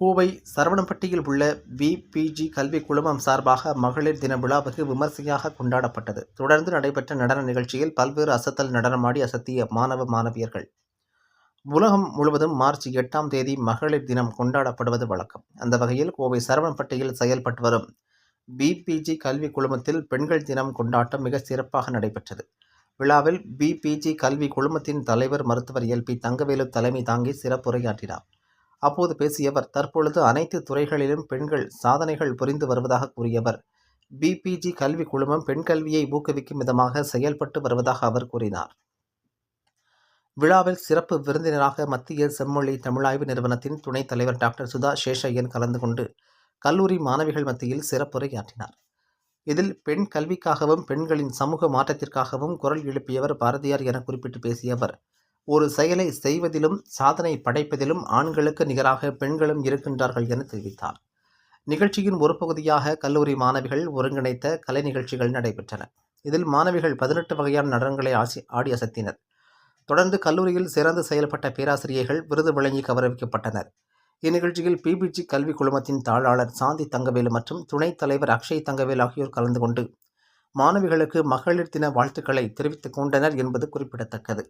கோவை சரவணம்பட்டியில் உள்ள விபிஜி கல்விக் குழுமம் சார்பாக மகளிர் தின விழா வெகு விமர்சையாக கொண்டாடப்பட்டது. தொடர்ந்து நடைபெற்ற நடன நிகழ்ச்சியில் பல்வேறு அசத்தல் நடனமாடி அசத்திய மாணவ மாணவியர்கள். உலகம் முழுவதும் மார்ச் 8ஆம் தேதி மகளிர் தினம் கொண்டாடப்படுவது வழக்கம். அந்த வகையில் கோவை சரவணம்பட்டியில் செயல்பட்டு வரும் விபிஜி கல்விக் குழுமத்தில் பெண்கள் தினம் கொண்டாட்டம் மிக சிறப்பாக நடைபெற்றது. விழாவில் விபிஜி கல்வி குழுமத்தின் தலைவர் மருத்துவர் எல்.பி. தங்கவேலு தலைமை தாங்கி சிறப்புரையாற்றினார். அப்போது பேசிய அவர், தற்பொழுது அனைத்து துறைகளிலும் பெண்கள் சாதனைகள் புரிந்து வருவதாக கூறியவர், பிபிஜி கல்வி குழுமம் பெண் கல்வியை ஊக்குவிக்கும் விதமாக செயல்பட்டு வருவதாக அவர் கூறினார். விழாவில் சிறப்பு விருந்தினராக மத்திய செம்மொழி தமிழாய்வு நிறுவனத்தின் துணைத் தலைவர் டாக்டர் சுதா சேஷையன் கலந்து கொண்டு கல்லூரி மாணவிகள் மத்தியில் சிறப்புரையாற்றினார். இதில் பெண் கல்விக்காகவும் பெண்களின் சமூக மாற்றத்திற்காகவும் குரல் எழுப்பியவர் பாரதியார் என குறிப்பிட்டு பேசிய அவர், ஒரு செயலை செய்வதிலும் சாதனை படைப்பதிலும் ஆண்களுக்கு நிகராக பெண்களும் இருக்கின்றார்கள் என தெரிவித்தார். நிகழ்ச்சியின் ஒரு பகுதியாக கல்லூரி மாணவிகள் ஒருங்கிணைத்த கலை நிகழ்ச்சிகள் நடைபெற்றன. இதில் மாணவிகள் 18 வகையான நடனங்களை ஆடி அசத்தினர். தொடர்ந்து கல்லூரியில் சிறந்து செயல்பட்ட பேராசிரியர்கள் விருது வழங்கி கௌரவிக்கப்பட்டனர். இந்நிகழ்ச்சியில் பிபிஜி கல்வி குழுமத்தின் தாளாளர் சாந்தி தங்கவேலு மற்றும் துணைத் தலைவர் அக்ஷய் தங்கவேல் ஆகியோர் கலந்து கொண்டு மாணவிகளுக்கு மகளிர் தின வாழ்த்துக்களை தெரிவித்துக் கொண்டனர் என்பது குறிப்பிடத்தக்கது.